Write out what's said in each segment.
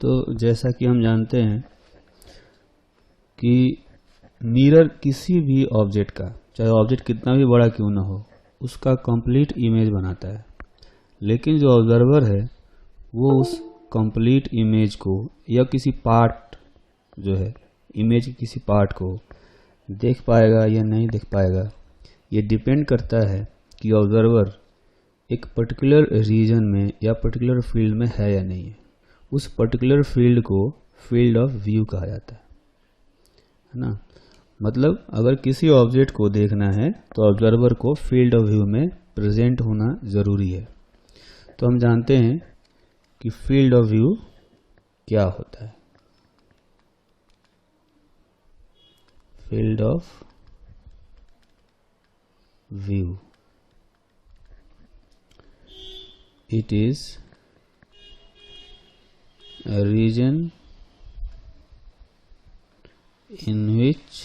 तो जैसा कि हम जानते हैं कि मिरर किसी भी ऑब्जेक्ट का, चाहे ऑब्जेक्ट कितना भी बड़ा क्यों ना हो, उसका कंप्लीट इमेज बनाता है। लेकिन जो ऑब्जर्वर है वो उस कंप्लीट इमेज को या किसी पार्ट जो है इमेज के किसी पार्ट को देख पाएगा या नहीं देख पाएगा, ये डिपेंड करता है कि ऑब्जर्वर एक पर्टिकुलर रीजन में या पर्टिकुलर फील्ड में है या नहीं है। उस पर्टिकुलर फील्ड को फील्ड ऑफ व्यू कहा जाता है ना। मतलब अगर किसी ऑब्जेक्ट को देखना है तो ऑब्जर्वर को फील्ड ऑफ व्यू में प्रेजेंट होना जरूरी है। तो हम जानते हैं कि फील्ड ऑफ व्यू क्या होता है। Field of view, it is a region in which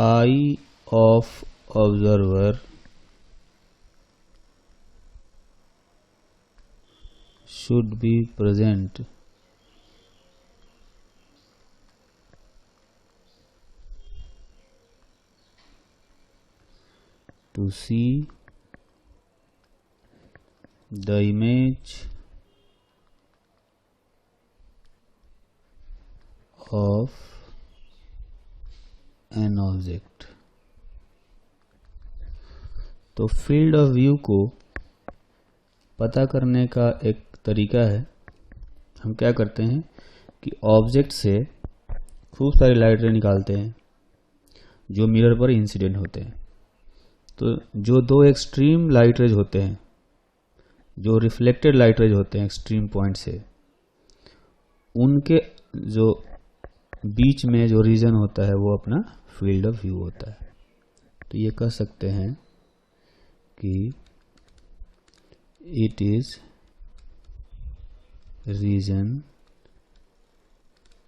eye of observer should be present to see the image of an object। तो फील्ड ऑफ व्यू को पता करने का एक तरीका है, हम क्या करते हैं कि ऑब्जेक्ट से खूब सारी लाइट रे निकालते हैं जो मिरर पर इंसिडेंट होते हैं। तो जो दो एक्सट्रीम लाइट रेज होते हैं, जो रिफ्लेक्टेड लाइट रेज होते हैं एक्सट्रीम पॉइंट से, उनके जो बीच में जो रीजन होता है वो अपना फील्ड ऑफ व्यू होता है। तो ये कह सकते हैं कि it is region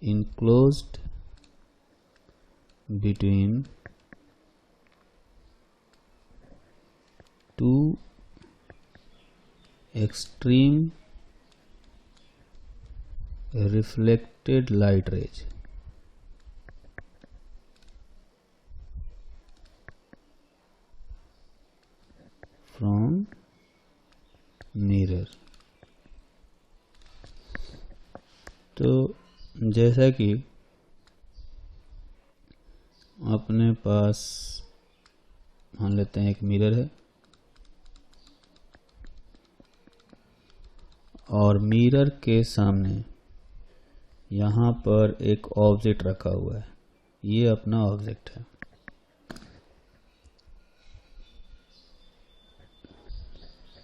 enclosed between two extreme reflected light rays from mirror। तो जैसा कि अपने पास मान लेते हैं एक मिरर है और मिरर के सामने यहाँ पर एक ऑब्जेक्ट रखा हुआ है, ये अपना ऑब्जेक्ट है।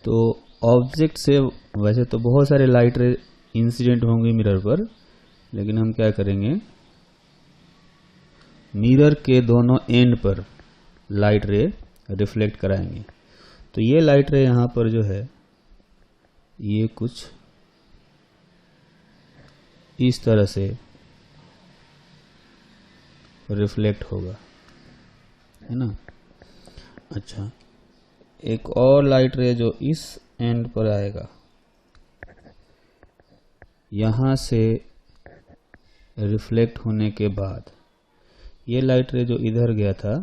तो ऑब्जेक्ट से वैसे तो बहुत सारे लाइट रे इंसिडेंट होंगे मिरर पर, लेकिन हम क्या करेंगे, मिरर के दोनों एंड पर लाइट रे रिफ्लेक्ट कराएंगे। तो ये लाइट रे यहाँ पर जो है ये कुछ इस तरह से रिफ्लेक्ट होगा, है ना। अच्छा, एक और लाइट रे जो इस एंड पर आएगा, यहां से रिफ्लेक्ट होने के बाद ये लाइट रे जो इधर गया था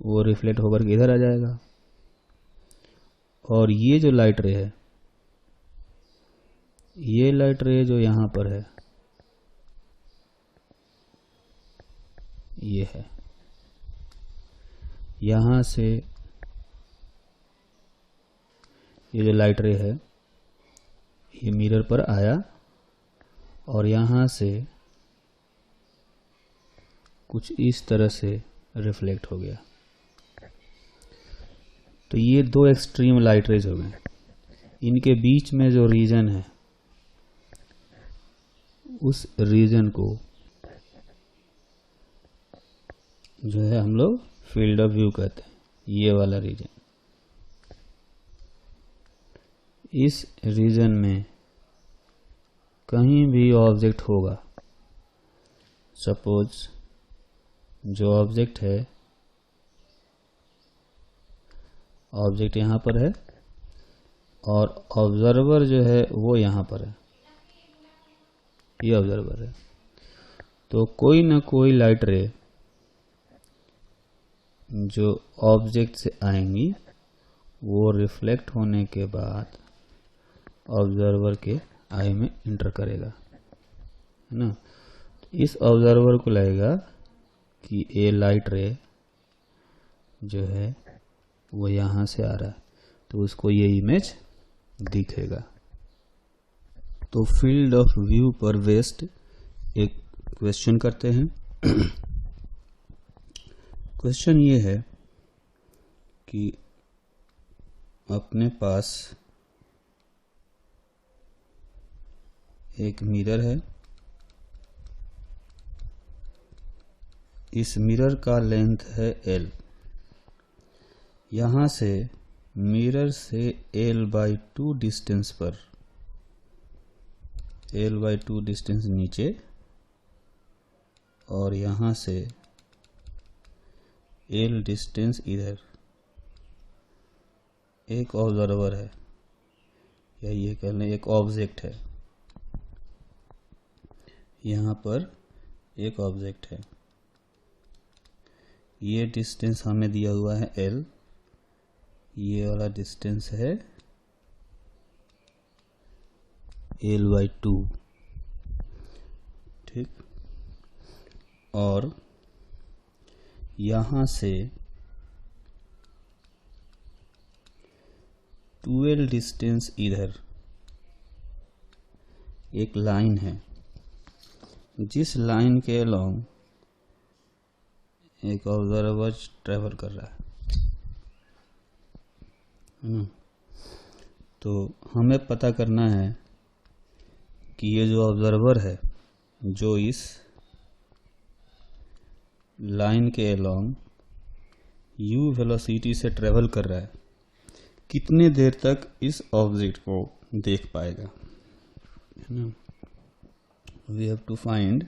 वो रिफ्लेक्ट होकर के इधर आ जाएगा, और ये जो लाइट रे है, ये लाइट रे जो यहां पर है, ये है, यहां से ये जो लाइट रे है ये मिरर पर आया और यहां से कुछ इस तरह से रिफ्लेक्ट हो गया। तो ये दो एक्सट्रीम लाइट रेज हो गए। इनके बीच में जो रीजन है उस रीजन को जो है हम लोग फील्ड ऑफ व्यू कहते हैं, ये वाला रीजन। इस रीजन में कहीं भी ऑब्जेक्ट होगा, सपोज जो ऑब्जेक्ट है, ऑब्जेक्ट यहाँ पर है और ऑब्जर्वर जो है वो यहाँ पर है, ये ऑब्जर्वर है। तो कोई ना कोई लाइट रे जो ऑब्जेक्ट से आएंगी वो रिफ्लेक्ट होने के बाद ऑब्जर्वर के आई में इंटर करेगा, है ना। तो इस ऑब्जर्वर को लगेगा कि ये लाइट रे जो है वो यहाँ से आ रहा है, तो उसको ये इमेज दिखेगा। तो फील्ड ऑफ व्यू पर बेस्ड एक क्वेश्चन करते हैं। क्वेश्चन ये है कि अपने पास एक मिरर है, इस मिरर का लेंथ है L। यहाँ से मिरर से L/2 डिस्टेंस पर, L/2 डिस्टेंस नीचे, और यहाँ से L डिस्टेंस इधर एक ऑब्जर्वर है, या ये कह लें एक ऑब्जेक्ट है। यहाँ पर एक ऑब्जेक्ट है, ये डिस्टेंस हमें दिया हुआ है L, ये वाला डिस्टेंस है L/2, ठीक। और यहाँ से 12 डिस्टेंस इधर एक लाइन है, जिस लाइन के अलोंग एक ऑब्जर्वर ट्रेवल कर रहा है ना। तो हमें पता करना है कि ये जो ऑब्जर्वर है जो इस लाइन के अलोंग u वेलोसिटी से ट्रेवल कर रहा है, कितने देर तक इस ऑब्जेक्ट को देख पाएगा, है ना। We have to find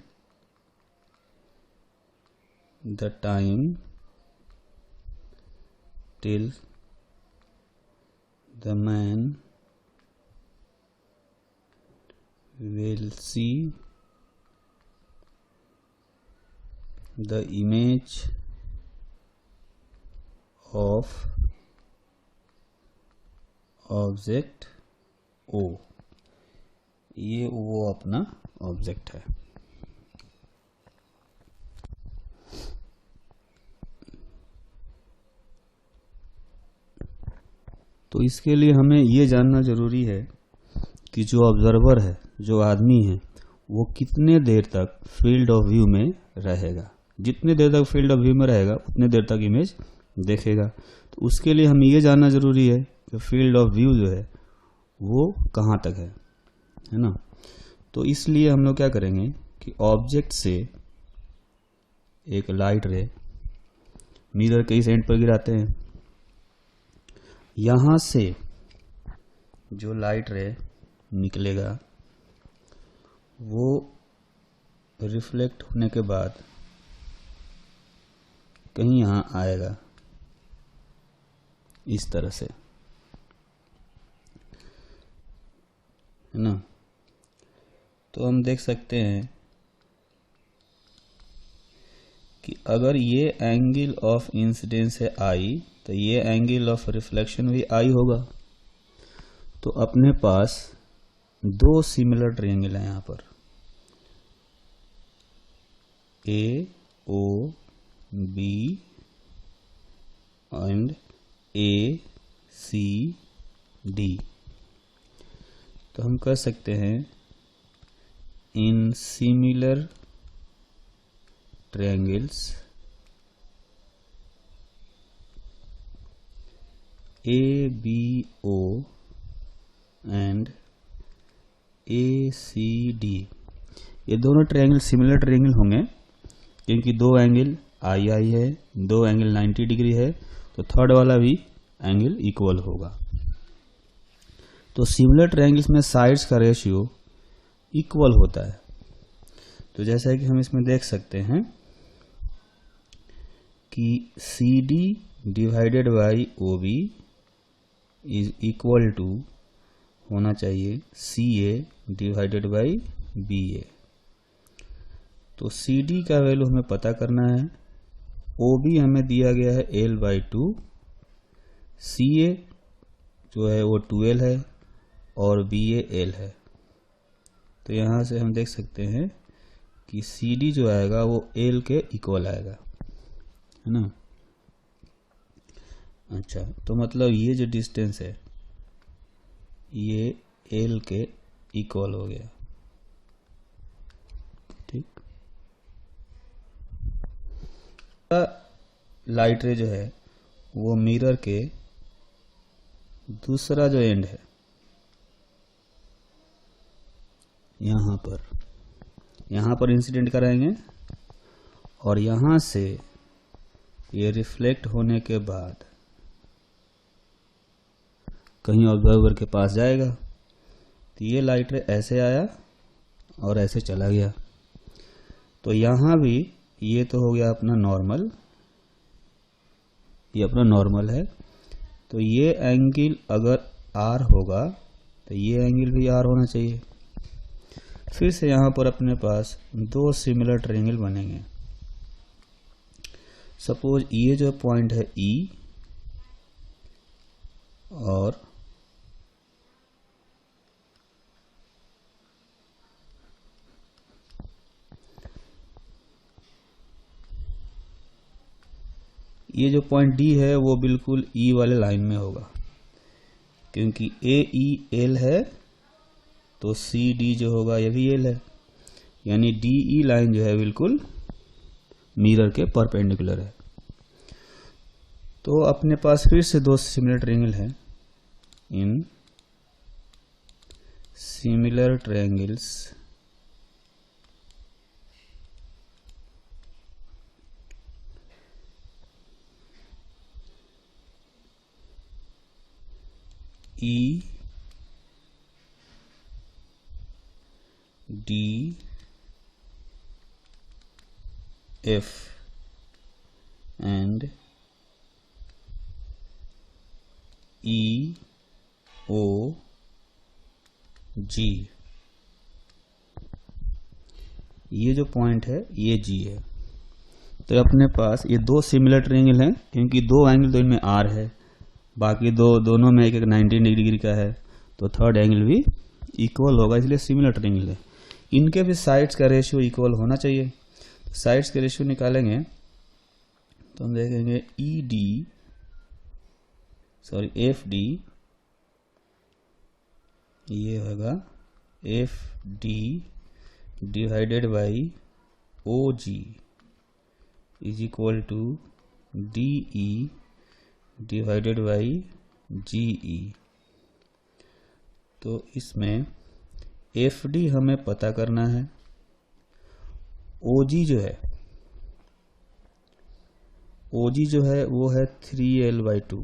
the time till the man will see the image of object O। ये वो अपना ऑब्जेक्ट है। तो इसके लिए हमें ये जानना जरूरी है कि जो ऑब्जर्वर है, जो आदमी है, वो कितने देर तक फील्ड ऑफ व्यू में रहेगा। जितने देर तक फील्ड ऑफ व्यू में रहेगा उतने देर तक इमेज देखेगा। तो उसके लिए हमें ये जानना जरूरी है कि फील्ड ऑफ व्यू जो है वो कहाँ तक है ना। तो इसलिए हम लोग क्या करेंगे कि ऑब्जेक्ट से एक लाइट रे मिरर के इस एंड पर गिराते हैं। यहाँ से जो लाइट रे निकलेगा वो रिफ्लेक्ट होने के बाद कहीं यहाँ आएगा इस तरह से, है ना। तो हम देख सकते हैं कि अगर ये एंगल ऑफ इंसिडेंस है I, तो ये एंगल ऑफ रिफ्लेक्शन भी I होगा। तो अपने पास दो सिमिलर ट्रायंगल हैं यहाँ पर, AOB एंड ACD। तो हम कह सकते हैं in similar triangles ABO and ACD, ये दोनों ट्रायंगल सिमिलर ट्रायंगल होंगे क्योंकि दो एंगल II है, दो एंगल 90 डिग्री है, तो थर्ड वाला भी एंगल इक्वल होगा। तो सिमिलर ट्रायंगल्स में साइड्स का रेशियो इक्वल होता है। तो जैसा कि हम इसमें देख सकते हैं कि CD divided by OB is equal to होना चाहिए CA डिवाइडेड बाई BA। तो CD का वैल्यू हमें पता करना है। OB हमें दिया गया है L/2, CA जो है वो 2L है और BA L है। तो यहाँ से हम देख सकते हैं कि CD जो आएगा वो L के इक्वल आएगा, है ना। अच्छा, तो मतलब ये जो डिस्टेंस है ये L के इक्वल हो गया, ठीक। लाइट रे जो है वो मिरर के दूसरा जो एंड है यहाँ पर इंसिडेंट कराएंगे और यहाँ से ये रिफ्लेक्ट होने के बाद कहीं ऑब्जर्वर के पास जाएगा। तो ये लाइट रे ऐसे आया और ऐसे चला गया। तो यहाँ भी ये तो हो गया अपना नॉर्मल, ये अपना नॉर्मल है। तो ये एंगल अगर R होगा तो ये एंगल भी R होना चाहिए। फिर से यहाँ पर अपने पास दो सिमिलर ट्रायंगल बनेंगे। सपोज ये जो पॉइंट है E और ये जो पॉइंट D है वो बिल्कुल E वाले लाइन में होगा, क्योंकि AE L है तो CD जो होगा ये भी L है, यानी DE लाइन जो है बिल्कुल मिरर के परपेंडिकुलर है। तो अपने पास फिर से दो सिमिलर ट्रायंगल हैं। In similar triangles E D F and E O G, ये जो पॉइंट है ये G है। तो अपने पास ये दो सिमिलर ट्रायंगल हैं, क्योंकि दो एंगल तो इनमें R है, बाकी दोनों में एक 90 डिग्री का है, तो थर्ड एंगल भी इक्वल होगा, इसलिए सिमिलर ट्रायंगल है। इनके भी साइड्स का रेशियो इक्वल होना चाहिए। तो साइड्स के रेशियो निकालेंगे तो हम देखेंगे FD ये होगा FD divided by OG is equal to DE divided by GE। तो इसमें FD हमें पता करना है, OG जो है वो है 3L/2,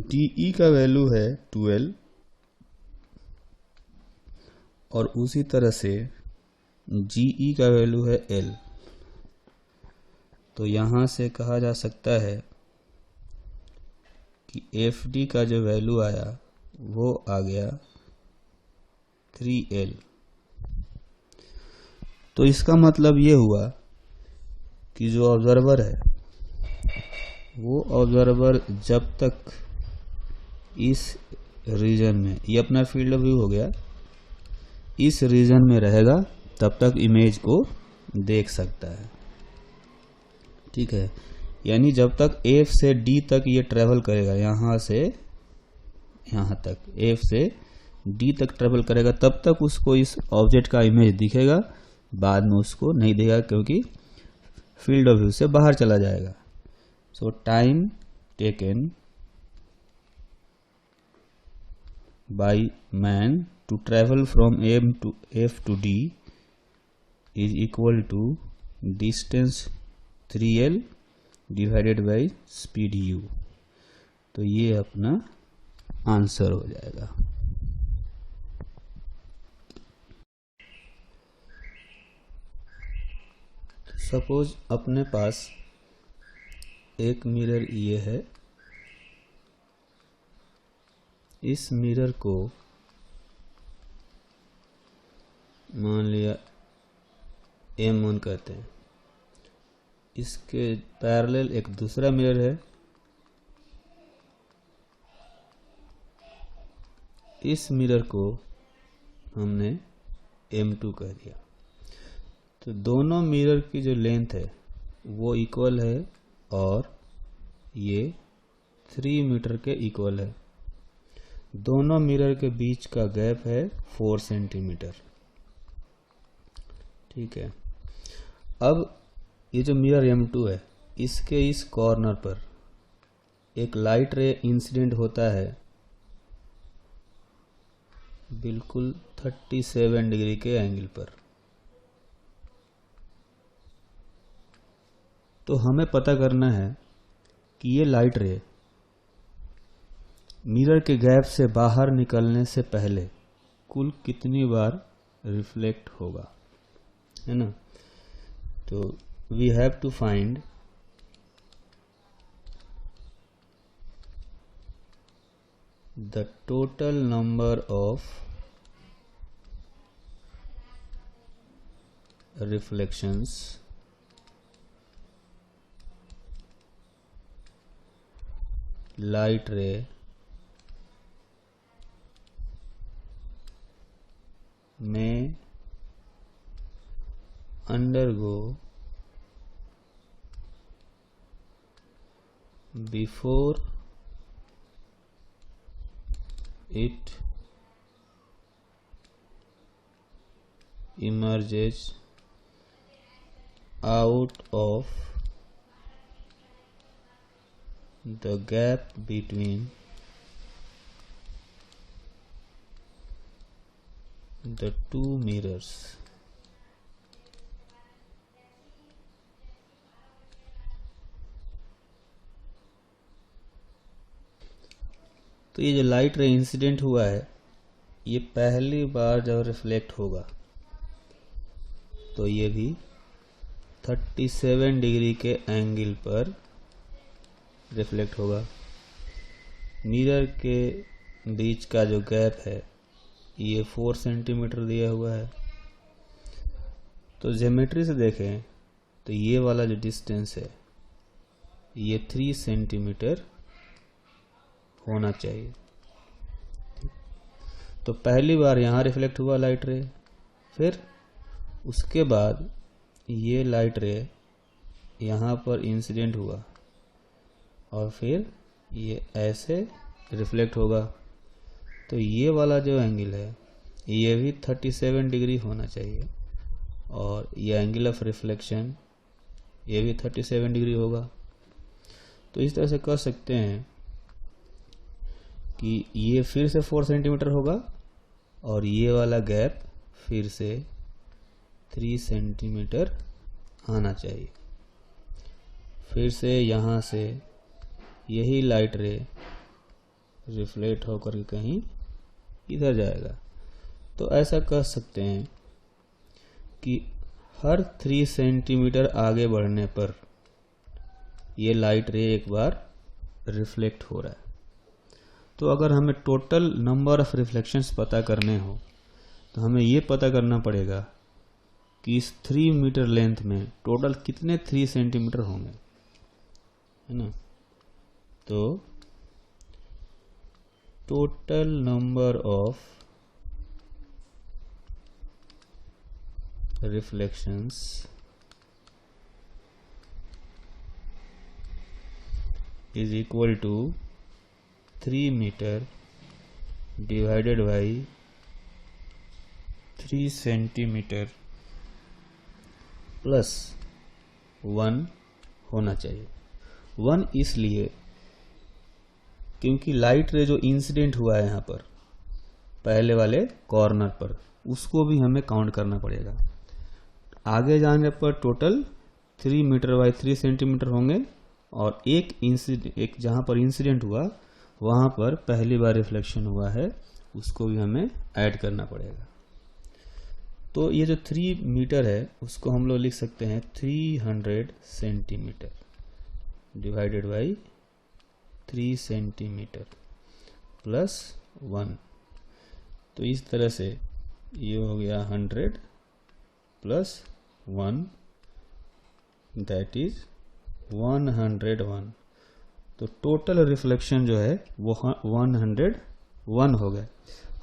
DE का वैल्यू है 2L और उसी तरह से GE का वैल्यू है L। तो यहाँ से कहा जा सकता है कि FD का जो वैल्यू आया वो आ गया 3L। तो इसका मतलब ये हुआ कि जो ऑब्जर्वर है वो ऑब्जर्वर जब तक इस रीजन में, ये अपना फील्ड ऑफ व्यू हो गया, इस रीजन में रहेगा तब तक इमेज को देख सकता है, ठीक है। यानी जब तक F से D तक ये ट्रेवल करेगा, यहाँ से यहाँ तक F से D तक ट्रेवल करेगा, तब तक उसको इस ऑब्जेक्ट का इमेज दिखेगा, बाद में उसको नहीं देगा क्योंकि फील्ड ऑफ व्यू से बाहर चला जाएगा। So time taken by man to travel from F to D is equal to distance 3L divided by speed U। तो ये अपना आंसर हो जाएगा। सपोज अपने पास एक मिरर ये है इस मिरर को मान लिया M1 कहते हैं, इसके पैरेलल एक दूसरा मिरर है, इस मिरर को हमने M2 कह दिया। तो दोनों मिरर की जो लेंथ है वो इक्वल है और ये 3 मीटर के इक्वल है। दोनों मिरर के बीच का गैप है 4 सेंटीमीटर। ठीक है। अब ये जो मिरर M2 है, इसके इस कॉर्नर पर एक लाइट रे इंसिडेंट होता है बिल्कुल 37 डिग्री के एंगल पर। तो हमें पता करना है कि ये लाइट रे मिरर के गैप से बाहर निकलने से पहले कुल कितनी बार रिफ्लेक्ट होगा, है ना। तो we have to find the total number of reflections light ray may undergo before it emerges out of the gap between the two mirrors। तो ये जो लाइट रे इंसिडेंट हुआ है, ये पहली बार जब रिफ्लेक्ट होगा तो ये भी 37 डिग्री के एंगल पर रिफ्लेक्ट होगा। मिरर के बीच का जो गैप है ये 4 सेंटीमीटर दिया हुआ है। तो ज्योमेट्री से देखें तो ये वाला जो डिस्टेंस है ये 3 सेंटीमीटर होना चाहिए। तो पहली बार यहाँ रिफ्लेक्ट हुआ लाइट रे, फिर उसके बाद ये लाइट रे यहाँ पर इंसिडेंट हुआ और फिर ये ऐसे रिफ्लेक्ट होगा। तो ये वाला जो एंगल है ये भी 37 डिग्री होना चाहिए और ये एंगल ऑफ रिफ्लेक्शन ये भी 37 डिग्री होगा। तो इस तरह से कह सकते हैं कि ये फिर से 4 सेंटीमीटर होगा और ये वाला गैप फिर से 3 सेंटीमीटर आना चाहिए। फिर से यहाँ से यही लाइट रे रिफ्लेक्ट होकर के कहीं इधर जाएगा। तो ऐसा कह सकते हैं कि हर 3 सेंटीमीटर आगे बढ़ने पर ये लाइट रे एक बार रिफ्लेक्ट हो रहा है। तो अगर हमें टोटल नंबर ऑफ रिफ्लेक्शंस पता करने हो तो हमें ये पता करना पड़ेगा कि इस 3 मीटर लेंथ में टोटल कितने 3 सेंटीमीटर होंगे, है ना। तो total number of reflections is equal to 3 metre divided by 3 centimetre plus 1 होना चाहिए। 1 इसलिए क्योंकि लाइट रे जो इंसिडेंट हुआ है यहाँ पर पहले वाले कॉर्नर पर, उसको भी हमें काउंट करना पड़ेगा। आगे जाने पर टोटल 3 मीटर बाई 3 सेंटीमीटर होंगे और एक जहाँ पर इंसिडेंट हुआ वहाँ पर पहली बार रिफ्लेक्शन हुआ है, उसको भी हमें ऐड करना पड़ेगा। तो ये जो 3 मीटर है उसको हम लोग लिख सकते हैं 300 centimetre divided by 3 centimetre plus 1। तो इस तरह से ये हो गया 100 प्लस 1, दैट इज 101। तो टोटल रिफ्लेक्शन जो है वो 101 हो गए।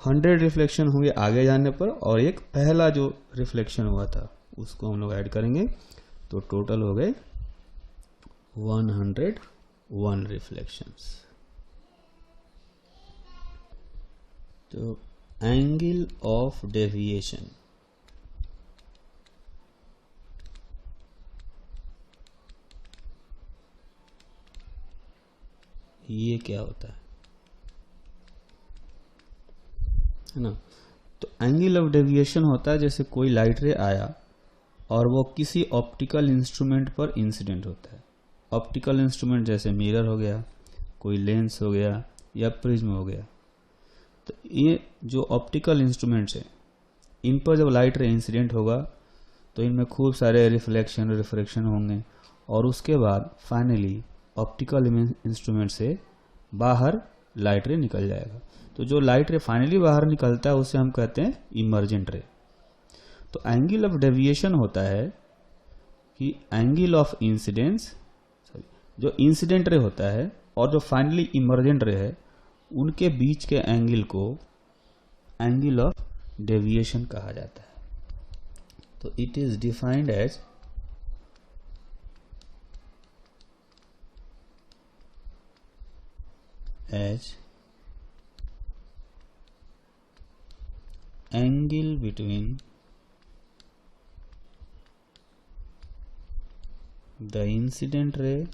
100 रिफ्लेक्शन होंगे आगे जाने पर, और एक पहला जो रिफ्लेक्शन हुआ था उसको हम लोग ऐड करेंगे, तो टोटल हो गए 101 रिफ्लेक्शंस। तो एंगल ऑफ डेविएशन, ये क्या होता है ना। तो एंगल ऑफ डेविएशन होता है जैसे कोई लाइट रे आया और वो किसी ऑप्टिकल इंस्ट्रूमेंट पर इंसिडेंट होता है। ऑप्टिकल इंस्ट्रूमेंट जैसे मिरर हो गया, कोई लेंस हो गया, या प्रिज्म हो गया। तो ये जो ऑप्टिकल इंस्ट्रूमेंट्स हैं, इन पर जब लाइट रे इंसिडेंट होगा तो इनमें खूब सारे रिफ्लेक्शन होंगे, और उसके बाद फाइनली ऑप्टिकल इंस्ट्रूमेंट से बाहर लाइट रे निकल जाएगा। तो जो लाइट रे फाइनली बाहर निकलता है उसे हम कहते हैं इमर्जेंट रे। तो एंगल ऑफ डेविएशन होता है कि एंगल ऑफ इंसिडेंस, जो इंसिडेंट रे होता है और जो फाइनली इमर्जेंट रे है, उनके बीच के एंगल को एंगल ऑफ डेविएशन कहा जाता है। तो it is defined as angle between the incident ray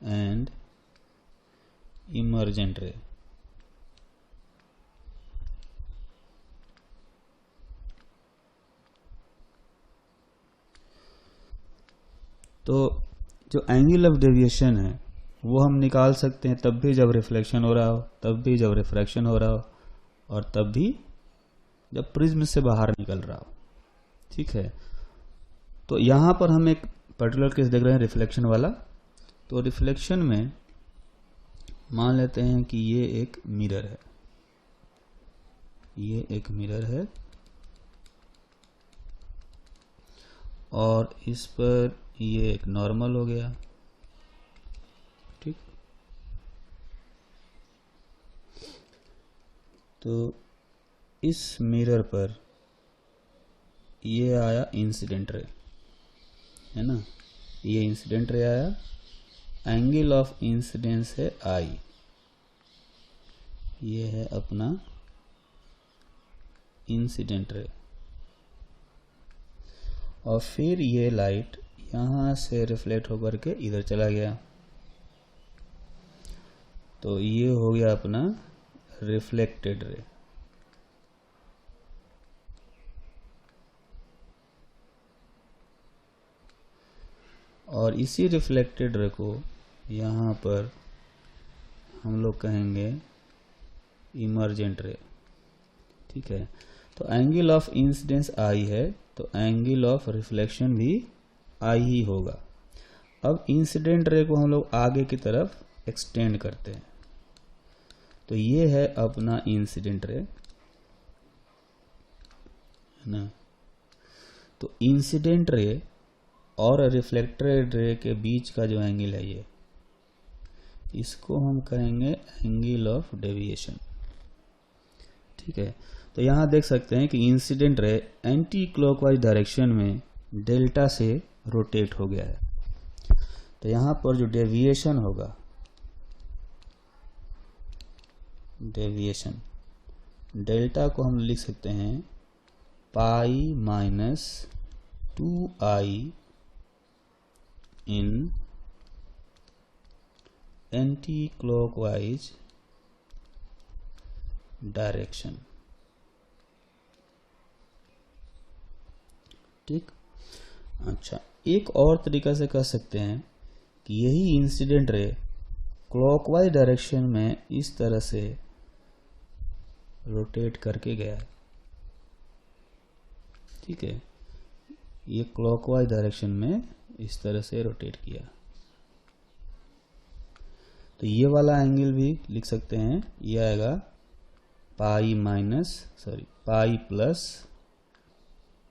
and emergent ray। तो जो एंगल ऑफ डेविएशन है वो हम निकाल सकते हैं तब भी जब रिफ्लेक्शन हो रहा हो, तब भी जब रिफ्रैक्शन हो रहा हो, और तब भी जब प्रिज्म से बाहर निकल रहा हो। ठीक है। तो यहां पर हम एक पर्टिकुलर केस देख रहे हैं रिफ्लेक्शन वाला। तो रिफ्लेक्शन में मान लेते हैं कि ये एक मिरर है, ये एक मिरर है, और इस पर ये एक नॉर्मल हो गया। ठीक। तो इस मिरर पर ये आया इंसिडेंट रे, है ना, ये इंसिडेंट रे आया। एंगल ऑफ इंसिडेंस है आई, ये है अपना इंसिडेंट रे। और फिर ये लाइट यहां से रिफ्लेक्ट होकर के इधर चला गया, तो ये हो गया अपना रिफ्लेक्टेड रे। और इसी रिफ्लेक्टेड रे को यहाँ पर हम लोग कहेंगे इमर्जेंट रे। ठीक है। तो एंगल ऑफ इंसिडेंस आई है, तो एंगल ऑफ रिफ्लेक्शन भी आई ही होगा। अब इंसिडेंट रे को हम लोग आगे की तरफ एक्सटेंड करते हैं। तो ये है अपना इंसिडेंट रे, है ना। तो इंसिडेंट रे और रिफ्लेक्टेड रे के बीच का जो एंगल है ये, इसको हम कहेंगे एंगल ऑफ डेविएशन। ठीक है। तो यहां देख सकते हैं कि incident ray anti clockwise direction में डेल्टा से रोटेट हो गया है। तो यहां पर जो डेविएशन होगा, डेविएशन डेल्टा को हम लिख सकते हैं पाई माइनस 2i इन एंटी क्लॉकवाइज डायरेक्शन। ठीक। अच्छा, एक और तरीका से कह सकते हैं कि यही इंसिडेंट रे क्लॉकवाइज डायरेक्शन में इस तरह से रोटेट करके गया है। ठीक है। ये क्लॉकवाइज डायरेक्शन में इस तरह से रोटेट किया, तो ये वाला एंगल भी लिख सकते हैं, ये आएगा पाई प्लस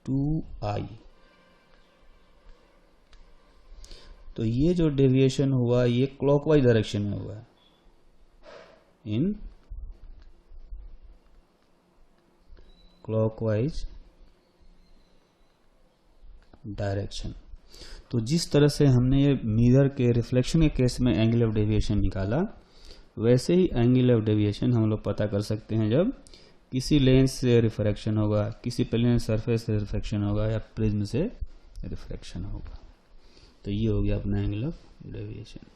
2i। तो ये जो डेविएशन हुआ ये क्लॉकवाइज डायरेक्शन में हुआ है, इन क्लॉकवाइज डायरेक्शन। तो जिस तरह से हमने ये मिरर के रिफ्लेक्शन के केस में एंगल ऑफ डेविएशन निकाला, वैसे ही एंगल ऑफ डेविएशन हम लोग पता कर सकते हैं जब किसी लेंस से रिफ्रैक्शन होगा, किसी प्लेन सरफेस से रिफ्रैक्शन होगा या प्रिज्म से रिफ्रैक्शन होगा। तो ये हो गया अपना एंगल ऑफ डेविएशन।